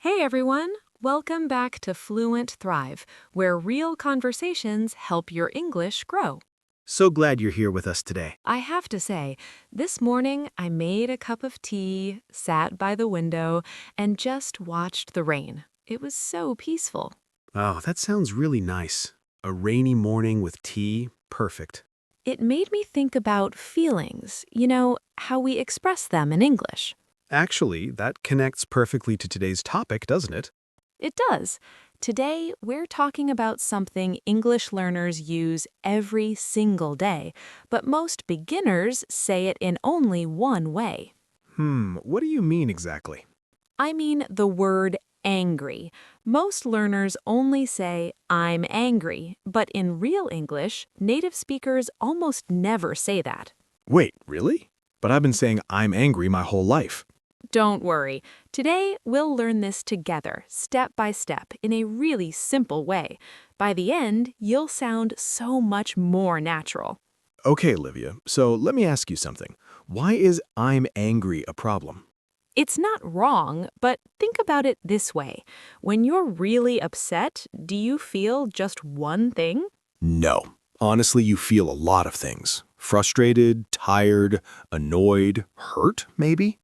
Hey everyone! Welcome back to Fluent Thrive, where real conversations help your English grow. So glad you're here with us today. I have to say, this morning I made a cup of tea, sat by the window, and just watched the rain. It was so peaceful. Oh, that sounds really nice. A rainy morning with tea, perfect. It made me think about feelings, how we express them in English. Actually, that connects perfectly to today's topic, doesn't it? It does. Today, we're talking about something English learners use every single day, but most beginners say it in only one way. What do you mean exactly? I mean the word angry. Most learners only say, I'm angry, but in real English, native speakers almost never say that. Wait, really? But I've been saying I'm angry my whole life. Don't worry. Today, we'll learn this together, step by step, in a really simple way. By the end, you'll sound so much more natural. Okay, Olivia, so let me ask you something. Why is I'm angry a problem? It's not wrong, but think about it this way. When you're really upset, do you feel just one thing? No. Honestly, you feel a lot of things. Frustrated, tired, annoyed, hurt, maybe?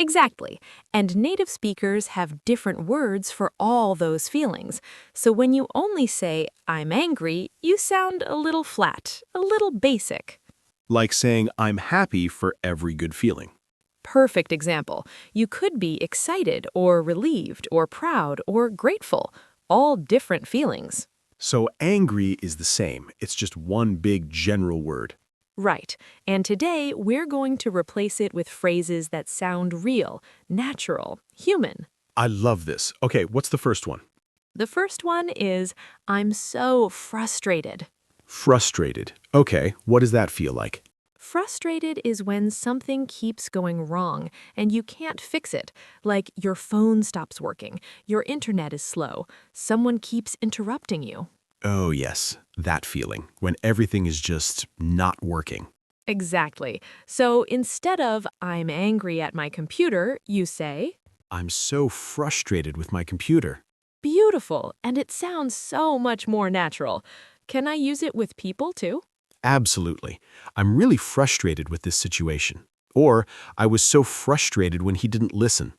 Exactly. And native speakers have different words for all those feelings. So when you only say, I'm angry, you sound a little flat, a little basic. Like saying I'm happy for every good feeling. Perfect example. You could be excited or relieved or proud or grateful, all different feelings. So angry is the same. It's just one big general word. Right. And today we're going to replace it with phrases that sound real, natural, human. I love this. Okay, what's the first one? The first one is, I'm so frustrated. Frustrated. Okay, what does that feel like? Frustrated is when something keeps going wrong and you can't fix it, like your phone stops working, your internet is slow, someone keeps interrupting you. Oh, yes, that feeling, when everything is just not working. Exactly. So instead of I'm angry at my computer, you say, I'm so frustrated with my computer. beautiful, and it sounds so much more natural. Can I use it with people too? Absolutely. I'm really frustrated with this situation. Or, I was so frustrated when he didn't listen.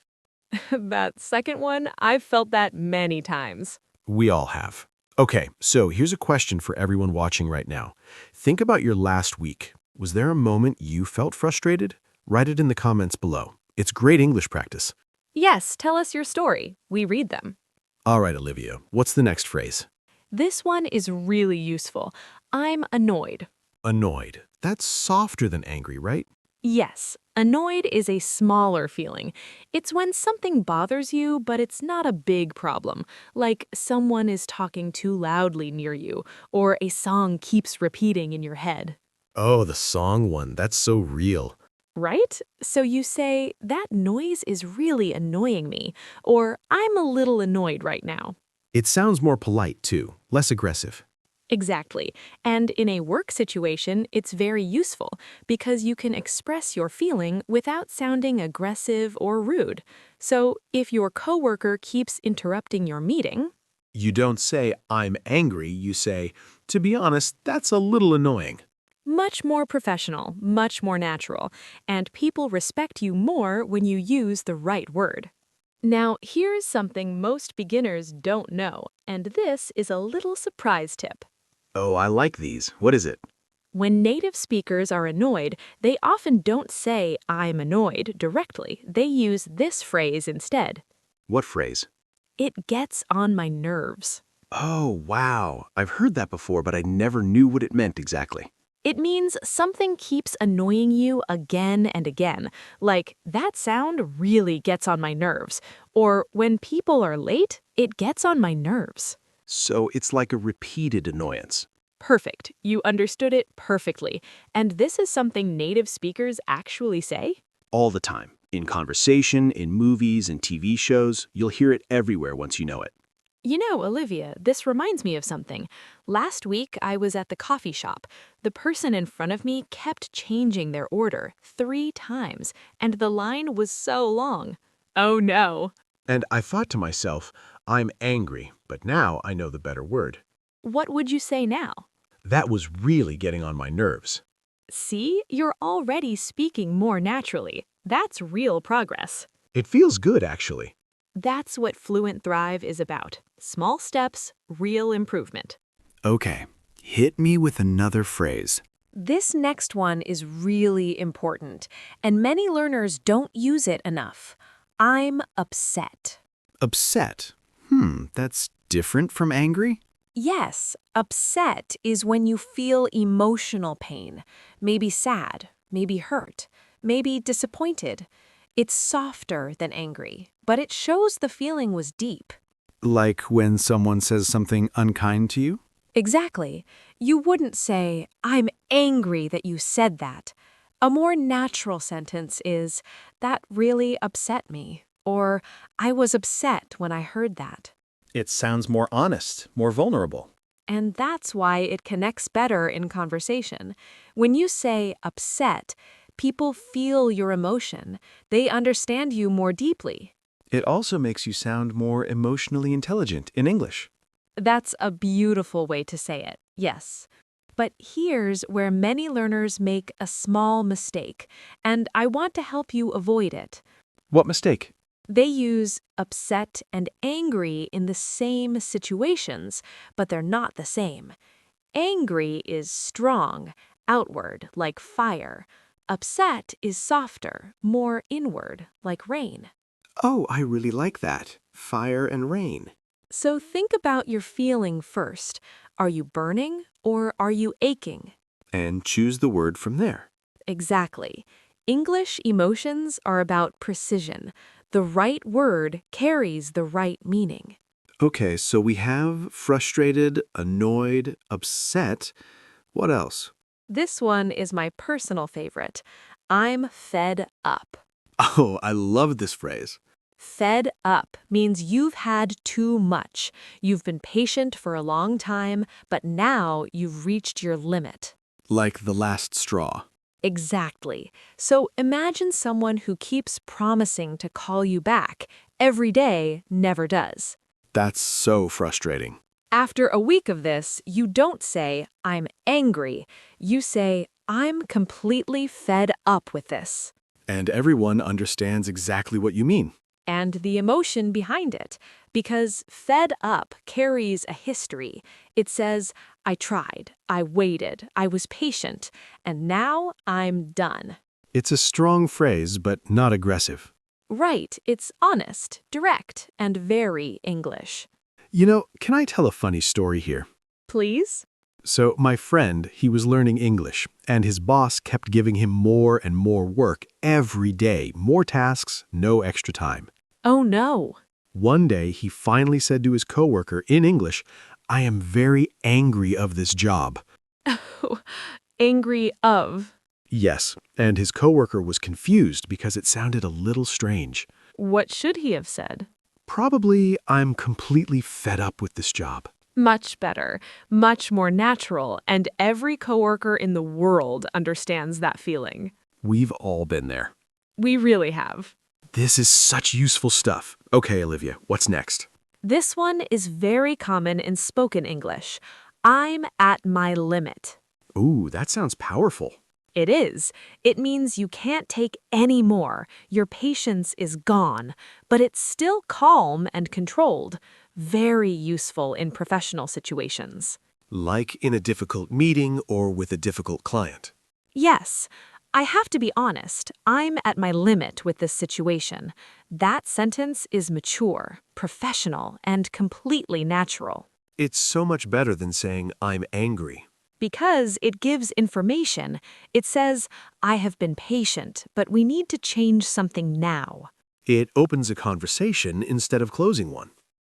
That second one, I've felt that many times. We all have. Okay, so here's a question for everyone watching right now. Think about your last week. Was there a moment you felt frustrated? Write it in the comments below. It's great English practice. Yes, tell us your story. We read them. All right, Olivia, what's the next phrase? This one is really useful. I'm annoyed. Annoyed. That's softer than angry, right? Yes, annoyed is a smaller feeling. It's when something bothers you, but it's not a big problem, like someone is talking too loudly near you, or a song keeps repeating in your head. Oh, the song one. That's so real. Right? So you say, that noise is really annoying me, or I'm a little annoyed right now. It sounds more polite, too. Less aggressive. Exactly. And in a work situation, it's very useful because you can express your feeling without sounding aggressive or rude. So if your coworker keeps interrupting your meeting, You don't say, I'm angry. You say, to be honest, that's a little annoying. much more professional, much more natural, and people respect you more when you use the right word. Now, here's something most beginners don't know, and this is a little surprise tip. Oh, I like these. What is it? When native speakers are annoyed, they often don't say, I'm annoyed, directly. They use this phrase instead. What phrase? It gets on my nerves. Oh, wow. I've heard that before, but I never knew what it meant exactly. It means something keeps annoying you again and again, like that sound really gets on my nerves, or when people are late, it gets on my nerves. So it's like a repeated annoyance. Perfect. You understood it perfectly. And this is something native speakers actually say? All the time. In conversation, in movies, and TV shows, you'll hear it everywhere once you know it. You know, Olivia, this reminds me of something. Last week, I was at the coffee shop. The person in front of me kept changing their order 3 times, and the line was so long. Oh no. And I thought to myself, I'm angry, but now I know the better word. What would you say now? That was really getting on my nerves. See, you're already speaking more naturally. That's real progress. It feels good, actually. That's what Fluent Thrive is about. Small steps, real improvement. Okay, hit me with another phrase. This next one is really important, and many learners don't use it enough. I'm upset. Upset. That's different from angry? Yes, upset is when you feel emotional pain, maybe sad, maybe hurt, maybe disappointed. It's softer than angry, but it shows the feeling was deep. Like when someone says something unkind to you? Exactly. You wouldn't say, I'm angry that you said that. A more natural sentence is, that really upset me, or I was upset when I heard that. It sounds more honest, more vulnerable. And that's why it connects better in conversation. When you say upset, people feel your emotion. They understand you more deeply. It also makes you sound more emotionally intelligent in English. That's a beautiful way to say it, yes. But here's where many learners make a small mistake, and I want to help you avoid it. What mistake? They use upset and angry in the same situations, but they're not the same. Angry is strong, outward, like fire. Upset is softer, more inward, like rain. Oh, I really like that. Fire and rain. So think about your feeling first. Are you burning or are you aching? And choose the word from there. Exactly. English emotions are about precision. The right word carries the right meaning. Okay, so we have frustrated, annoyed, upset. What else? This one is my personal favorite. I'm fed up. Oh, I love this phrase. Fed up means you've had too much. You've been patient for a long time, but now you've reached your limit. Like the last straw. Exactly. So imagine someone who keeps promising to call you back. Every day, never does. That's so frustrating. After a week of this, you don't say, I'm angry. You say, I'm completely fed up with this. And everyone understands exactly what you mean. And the emotion behind it, because fed up carries a history. It says, I tried, I waited, I was patient, and now I'm done. It's a strong phrase, but not aggressive. Right, it's honest, direct, and very English. You know, can I tell a funny story here? Please? So my friend, he was learning English, and his boss kept giving him more and more work every day, more tasks, no extra time. Oh no. One day, he finally said to his coworker in English, I am very angry of this job. Angry of. Yes, and his coworker was confused because it sounded a little strange. What should he have said? Probably, I'm completely fed up with this job. Much better, much more natural, and every coworker in the world understands that feeling. We've all been there. We really have. This is such useful stuff. Okay, Olivia, what's next? This one is very common in spoken English. I'm at my limit. Ooh, that sounds powerful. It is. It means you can't take any more. Your patience is gone, but it's still calm and controlled. Very useful in professional situations. Like in a difficult meeting or with a difficult client. Yes, I have to be honest. I'm at my limit with this situation. That sentence is mature, professional, and completely natural. It's so much better than saying, I'm angry. Because it gives information. It says, I have been patient, but we need to change something now. It opens a conversation instead of closing one.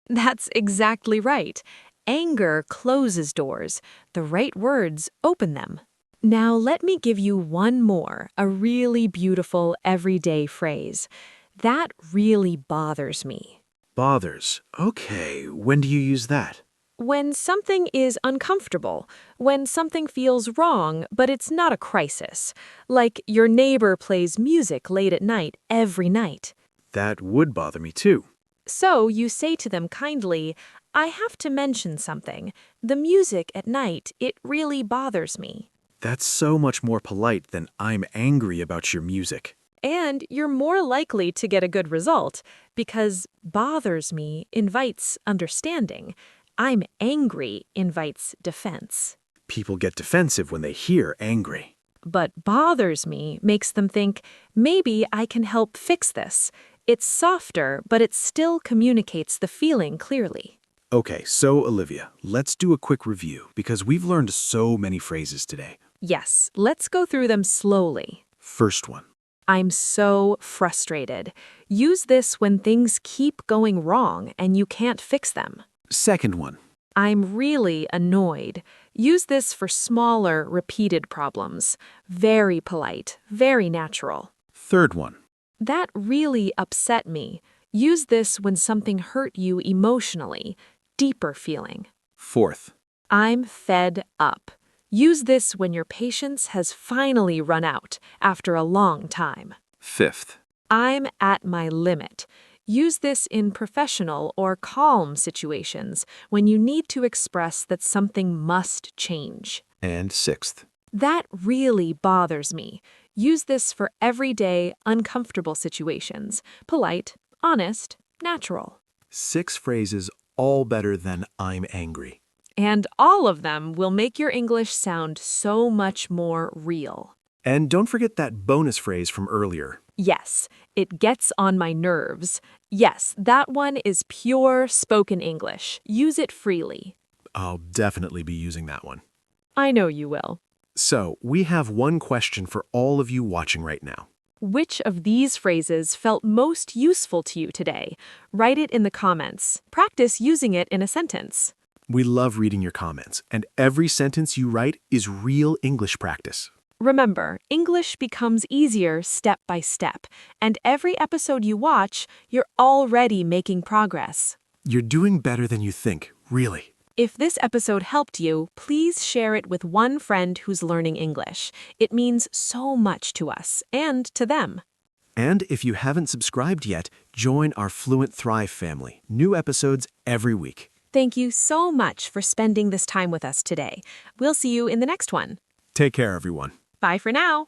That's exactly right. Anger closes doors. The right words open them. Now let me give you one more, a really beautiful everyday phrase. That really bothers me. Bothers. Okay, when do you use that? When something is uncomfortable, when something feels wrong, but it's not a crisis, like your neighbor plays music late at night every night. That would bother me too. So you say to them kindly, I have to mention something. The music at night, it really bothers me. That's so much more polite than I'm angry about your music. And you're more likely to get a good result because bothers me invites understanding. I'm angry invites defense. People get defensive when they hear angry. But bothers me makes them think, maybe I can help fix this. It's softer, but it still communicates the feeling clearly. Okay, so Olivia, let's do a quick review because we've learned so many phrases today. Yes, let's go through them slowly. First one. I'm so frustrated. Use this when things keep going wrong and you can't fix them. Second one. I'm really annoyed. Use this for smaller, repeated problems. Very polite, very natural. Third one. That really upset me. Use this when something hurt you emotionally. Deeper feeling. Fourth. I'm fed up. Use this when your patience has finally run out after a long time. Fifth. I'm at my limit. Use this in professional or calm situations when you need to express that something must change. And sixth. That really bothers me. Use this for everyday, uncomfortable situations. Polite, honest, natural. 6 phrases, all better than I'm angry. And all of them will make your English sound so much more real. And don't forget that bonus phrase from earlier. Yes, it gets on my nerves. Yes, that one is pure spoken English. Use it freely. I'll definitely be using that one. I know you will. So, we have one question for all of you watching right now. Which of these phrases felt most useful to you today? Write it in the comments. Practice using it in a sentence. We love reading your comments, and every sentence you write is real English practice. Remember, English becomes easier step by step, and every episode you watch, you're already making progress. You're doing better than you think, really. If this episode helped you, please share it with one friend who's learning English. It means so much to us and to them. And if you haven't subscribed yet, join our Fluent Thrive family. New episodes every week. Thank you so much for spending this time with us today. We'll see you in the next one. Take care, everyone. Bye for now.